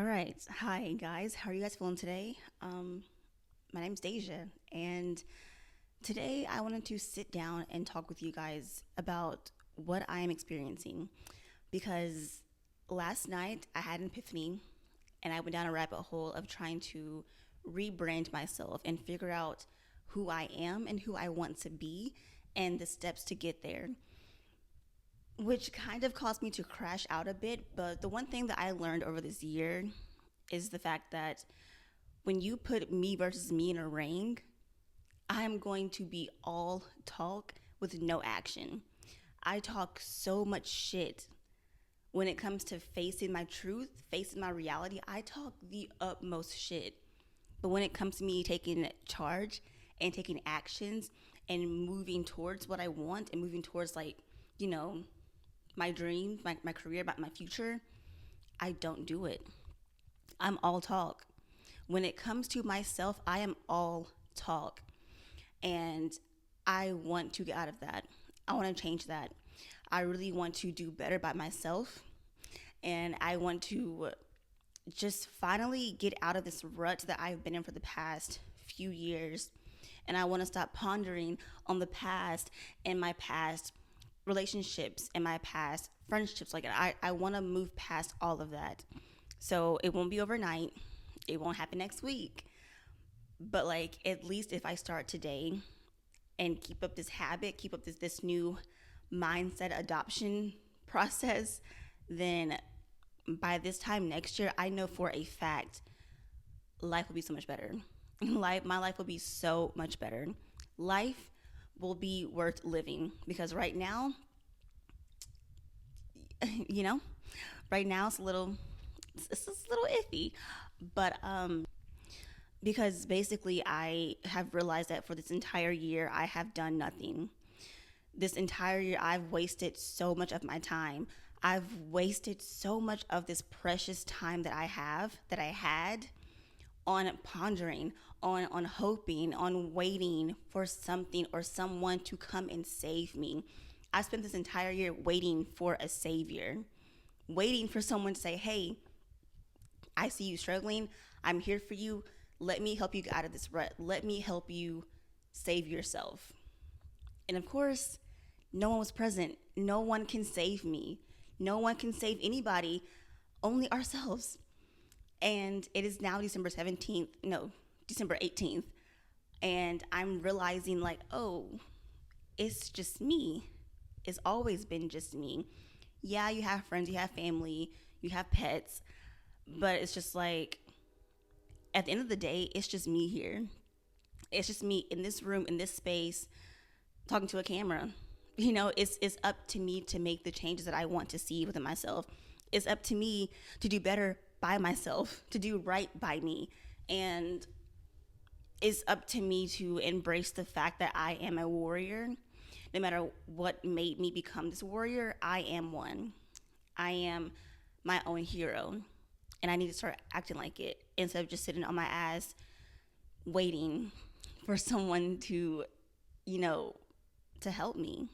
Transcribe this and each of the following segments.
All right. Hi, guys. How are you guys feeling today? My name's Deja, and today I wanted to sit down and talk with you guys about what I am experiencing because last night I had an epiphany and I went down a rabbit hole of trying to rebrand myself and figure out who I am and who I want to be and the steps to get there, which kind of caused me to crash out a bit. But the one thing that I learned over this year is the fact that when you put me versus me in a ring, I'm going to be all talk with no action. I talk so much shit when it comes to facing my truth, facing my reality. I talk the utmost shit. But when it comes to me taking charge and taking actions and moving towards what I want and moving towards, like, you know, my dreams, my career, my future, I don't do it. I'm all talk. When it comes to myself, I am all talk. And I want to get out of that. I want to change that. I really want to do better by myself. And I want to just finally get out of this rut that I've been in for the past few years. And I want to stop pondering on the past and my past relationships and my past friendships. Like, I want to move past all of that. So it won't be overnight. It won't happen next week. But like, at least if I start today and keep up this habit, keep up this new mindset adoption process, then by this time next year, I know for a fact life will be so much better. My life will be so much better. Life will be worth living because right now, you know, right now it's a little iffy, but because basically I have realized that for this entire year I have done nothing. This entire year I've wasted so much of my time. I've wasted so much of this precious time that I had on pondering, on hoping, on waiting for something or someone to come and save me. I spent this entire year waiting for a savior, waiting for someone to say, "Hey, I see you struggling. I'm here for you. Let me help you get out of this rut. Let me help you save yourself." And of course, no one was present. No one can save me. No one can save anybody, only ourselves. And it is now December 17th, no, December 18th. And I'm realizing, like, oh, it's just me. It's always been just me. Yeah, you have friends, you have family, you have pets, but it's just like, at the end of the day, it's just me here. It's just me in this room, in this space, talking to a camera. It's up to me to make the changes that I want to see within myself. It's up to me to do better by myself, to do right by me. And it's up to me to embrace the fact that I am a warrior. No matter what made me become this warrior, I am one. I am my own hero. And I need to start acting like it instead of just sitting on my ass waiting for someone to, you know, to help me.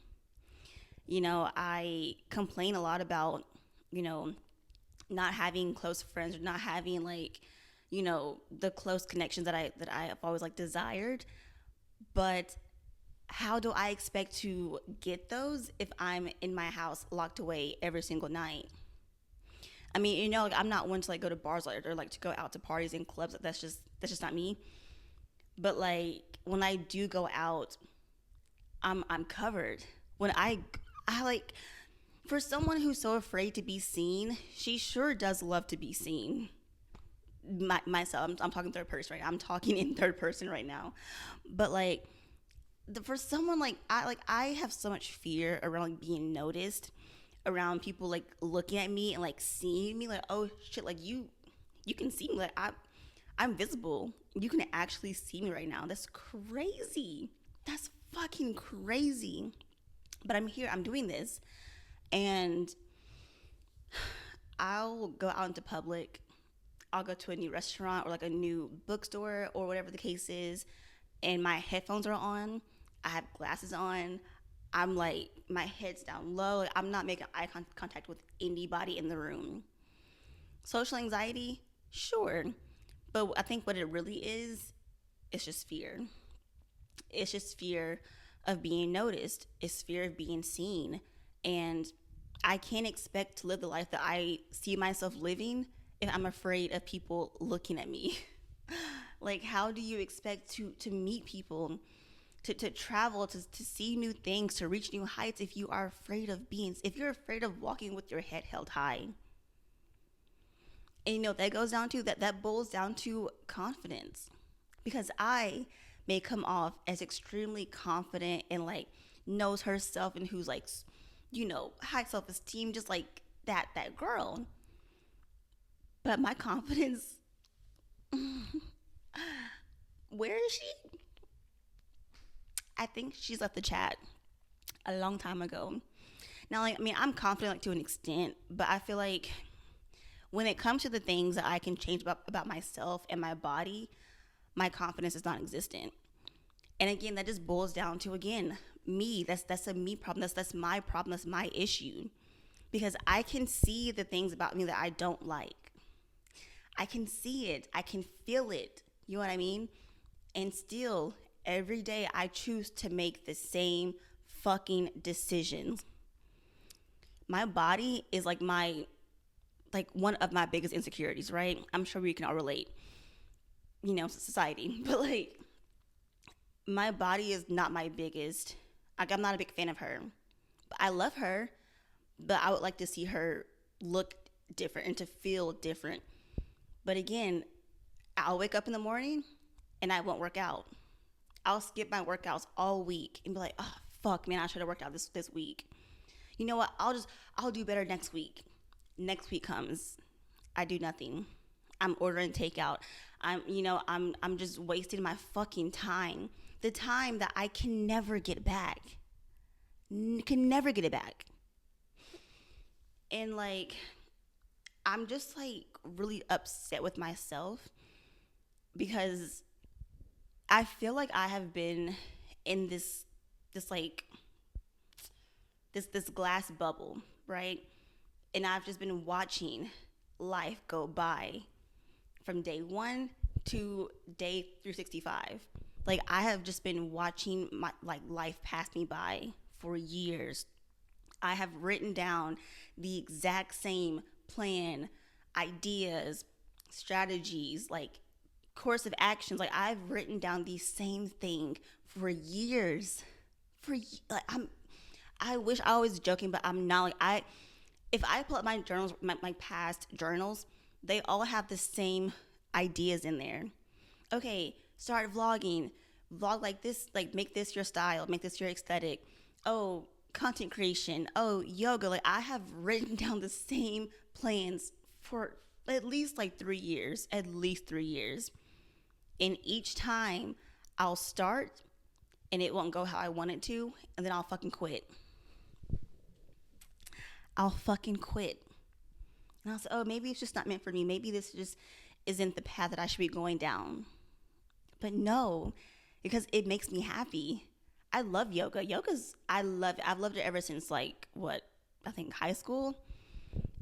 I complain a lot about, you know, not having close friends or not having, like, the close connections that I have always, like, desired. But how do I expect to get those if I'm in my house locked away every single night? I mean, like, I'm not one to, like, go to bars, or like to go out to parties and clubs. That's just not me. But like, when I do go out, I'm covered. When I like, for someone who's so afraid to be seen, she sure does love to be seen. Myself, I'm talking third person right now. I'm talking in third person right now. But like, for someone like I have so much fear around, like, being noticed, around people, like, looking at me and, like, seeing me, like, oh shit, like, you can see me, like, I'm visible. You can actually see me right now. That's crazy. That's fucking crazy. But I'm here. I'm doing this, and I'll go out into public. I'll go to a new restaurant or, like, a new bookstore or whatever the case is, and my headphones are on. I have glasses on. I'm like, my head's down low. Like, I'm not making eye contact with anybody in the room. Social anxiety, Sure. But I think what it really is, it's just fear. It's just fear of being noticed. It's fear of being seen. And I can't expect to live the life that I see myself living if I'm afraid of people looking at me. Like, how do you expect to meet people, to travel, to see new things, to reach new heights if you are afraid of being, if you're afraid of walking with your head held high? And you know what that goes down to? That boils down to confidence. Because I may come off as extremely confident and like knows herself and who's like, high self esteem, just like that girl. But my confidence, where is she? I think she's left the chat a long time ago. Now, like, I mean, I'm confident like to an extent, but I feel like when it comes to the things that I can change about myself and my body, my confidence is non-existent. And again, that just boils down to, again, me. That's a me problem. That's my problem. That's my issue. Because I can see the things about me that I don't like. I can see it. I can feel it. You know what I mean? And still, every day I choose to make the same fucking decisions. My body is like one of my biggest insecurities, right? I'm sure we can all relate. Society. But like, my body is not my biggest. Like, I'm not a big fan of her. But I love her, but I would like to see her look different and to feel different. But again, I'll wake up in the morning and I won't work out. I'll skip my workouts all week and be like, oh fuck, man, I should have worked out this week. You know what? I'll do better next week. Next week comes, I do nothing. I'm ordering takeout. I'm just wasting my fucking time. The time that I can never get back. Can never get it back. And like, I'm just like really upset with myself because I feel like I have been in this like this glass bubble, right? And I've just been watching life go by from day 1 to day 365. Like, I have just been watching my like life pass me by for years. I have written down the exact same plan, ideas, strategies, like course of actions. Like, I've written down the same thing for years. Like, I wish I was joking, but I'm not. Like, if I pull up my journals, my past journals, they all have the same ideas in there. Okay, start vlogging. Vlog like this, like make this your style, make this your aesthetic. Oh, content creation. Oh, yoga. Like, I have written down the same plans for at least like 3 years, at least 3 years. And each time I'll start and it won't go how I want it to, and then I'll fucking quit. I'll fucking quit. And I'll say, oh, maybe it's just not meant for me. Maybe this just isn't the path that I should be going down. But no, because it makes me happy. I love yoga. I love it. I've loved it ever since like, I think high school.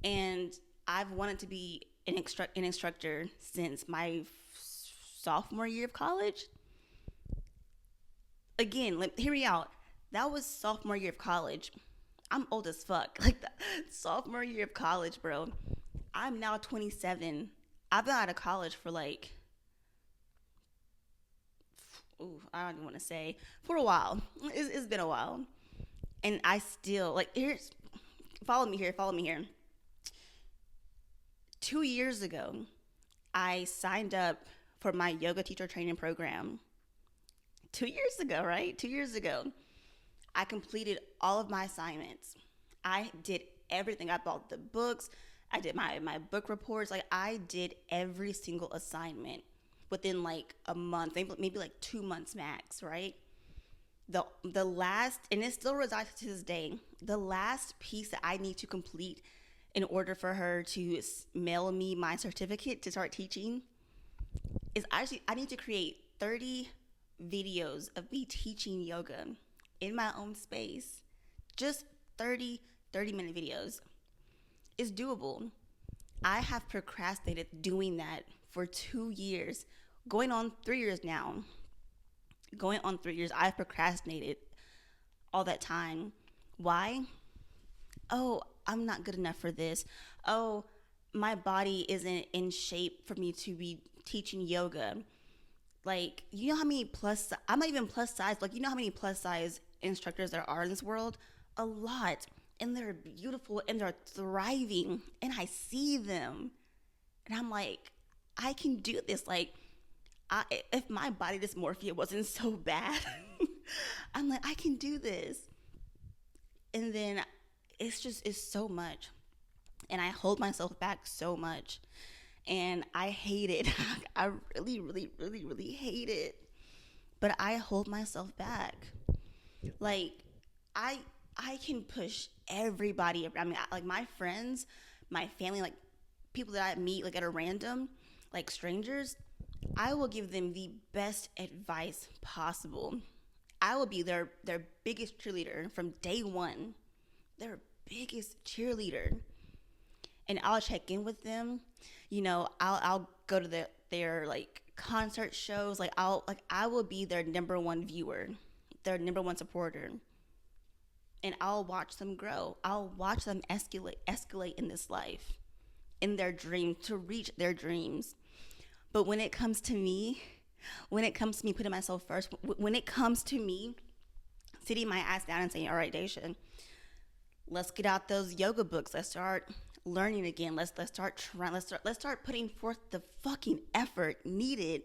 And I've wanted to be an instructor since my sophomore year of college. Again, hear me out. That was sophomore year of college. I'm old as fuck. Like, the sophomore year of college, bro. I'm now 27. I've been out of college for like, I don't even want to say, for a while. It's been a while. And I still, like, follow me here. 2 years ago, I signed up for my yoga teacher training program. 2 years ago, right? 2 years ago. I completed all of my assignments. I did everything. I bought the books. I did my book reports. Like, I did every single assignment within like a month, maybe like 2 months max, right? The last, and it still resides to this day, the last piece that I need to complete in order for her to mail me my certificate to start teaching is actually, I need to create 30 videos of me teaching yoga in my own space. Just 30 minute videos. It's doable. I have procrastinated doing that for 2 years, going on 3 years now. Going on 3 years, I've procrastinated all that time. Why? Oh, I'm not good enough for this. Oh, my body isn't in shape for me to be teaching yoga. Like, you know how many I'm not even plus size. Like, you know how many plus size instructors there are in this world? A lot. And they're beautiful and they're thriving. And I see them. And I'm like, I can do this. Like, if my body dysmorphia wasn't so bad, I'm like, I can do this. And then it's so much. And I hold myself back so much. And I hate it. I really, really, really, really hate it. But I hold myself back. Like, I I can push everybody around me. Like my friends, my family, like people that I meet like at a random, like strangers, I will give them the best advice possible. I will be their biggest cheerleader from day one. Their biggest cheerleader. And I'll check in with them. I'll go to their like concert shows. I will be their number one viewer, their number one supporter. And I'll watch them grow. I'll watch them escalate in this life, in their dream to reach their dreams. But when it comes to me putting myself first, when it comes to me sitting my ass down and saying, "All right, Daisha, let's get out those yoga books. Let's start learning again. Let's start trying. Let's start putting forth the fucking effort needed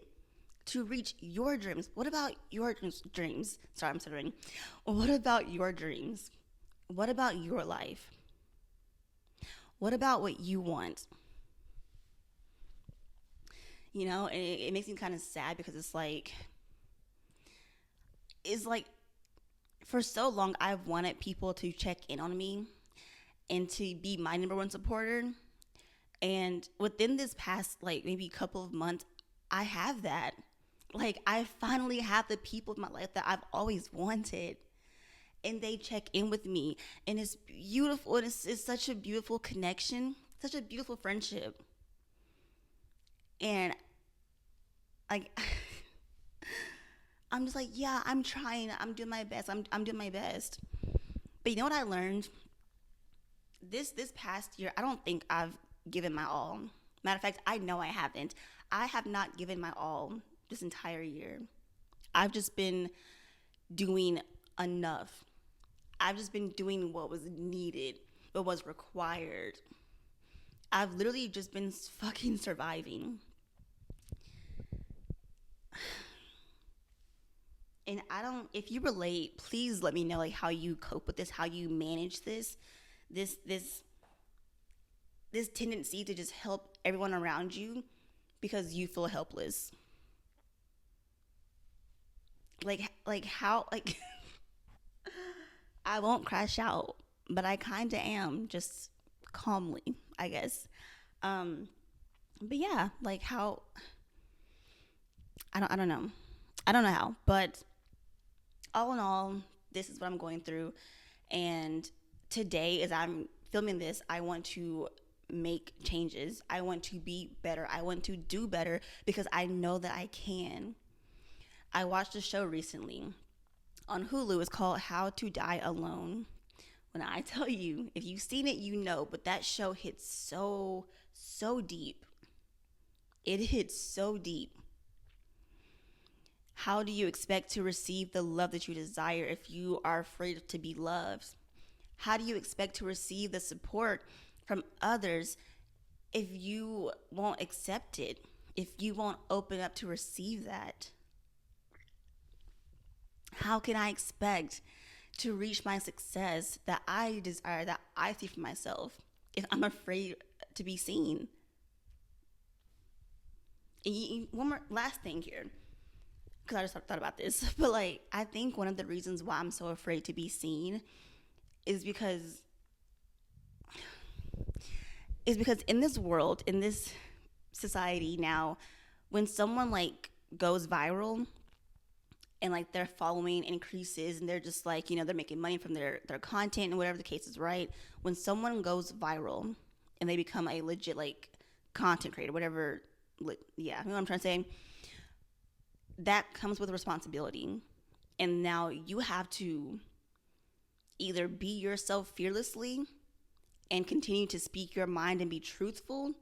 to reach your dreams. What about your dreams? Sorry, I'm stuttering. What about your dreams? What about your life? What about what you want?" It makes me kind of sad because it's like for so long I've wanted people to check in on me and to be my number one supporter. And within this past like maybe couple of months, I have that. Like I finally have the people in my life that I've always wanted. And they check in with me. And it's beautiful. And it's such a beautiful connection, such a beautiful friendship. And like I'm just like, yeah, I'm trying. I'm doing my best. I'm doing my best. But you know what I learned? This past year, I don't think I've given my all. Matter of fact, I know I haven't. I have not given my all this entire year. I've just been doing enough. I've just been doing what was needed, what was required. I've literally just been fucking surviving. And if you relate, please let me know like how you cope with this, how you manage this this tendency to just help everyone around you because you feel helpless. Like how like I won't crash out, but I kind of am, just calmly, I guess. Um, but yeah, like how I don't know. I don't know how, but all in all, this is what I'm going through. And today, as I'm filming this, I want to make changes. I want to be better. I want to do better because I know that I can. I watched a show recently on Hulu. It's called How to Die Alone. When I tell you, if you've seen it, you know, but that show hits so, so deep. It hits so deep. How do you expect to receive the love that you desire if you are afraid to be loved? How do you expect to receive the support from others if you won't accept it? If you won't open up to receive that? How can I expect to reach my success that I desire, that I see for myself, if I'm afraid to be seen? And one more last thing here, because I just thought about this, but like I think one of the reasons why I'm so afraid to be seen is because in this world, in this society now, when someone like goes viral and like their following increases and they're just like, they're making money from their content and whatever the case is, right? When someone goes viral and they become a legit like content creator, whatever. Yeah, you know what I'm trying to say? That comes with responsibility. And now you have to either be yourself fearlessly and continue to speak your mind and be truthful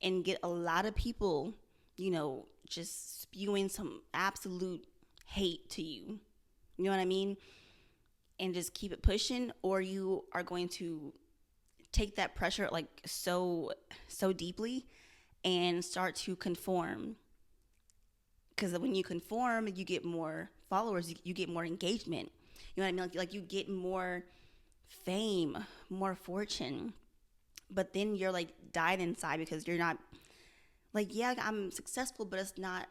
and get a lot of people, just spewing some absolute hate to you. You know what I mean? And just keep it pushing, or you are going to take that pressure like so deeply and start to conform. Because when you conform, you get more followers, you get more engagement. You know what I mean? Like you get more fame, more fortune. But then you're like dying inside because you're not like, yeah, I'm successful, but it's not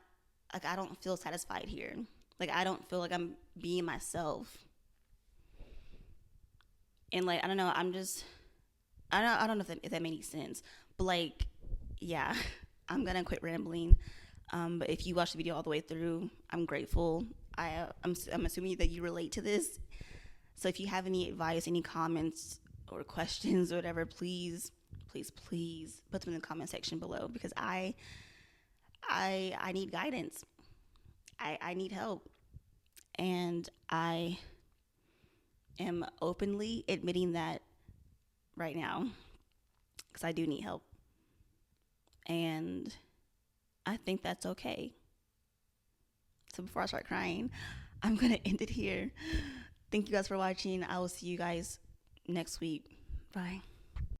like I don't feel satisfied here. Like I don't feel like I'm being myself. And like I don't know, I don't know if that made any sense. But like, yeah, I'm gonna quit rambling. But if you watch the video all the way through, I'm grateful. I'm assuming that you relate to this. So if you have any advice, any comments or questions or whatever, please put them in the comment section below, because I need guidance. I need help, and I am openly admitting that right now, because I do need help, and I think that's okay. So before I start crying, I'm gonna end it here. Thank you guys for watching. I will see you guys next week. Bye.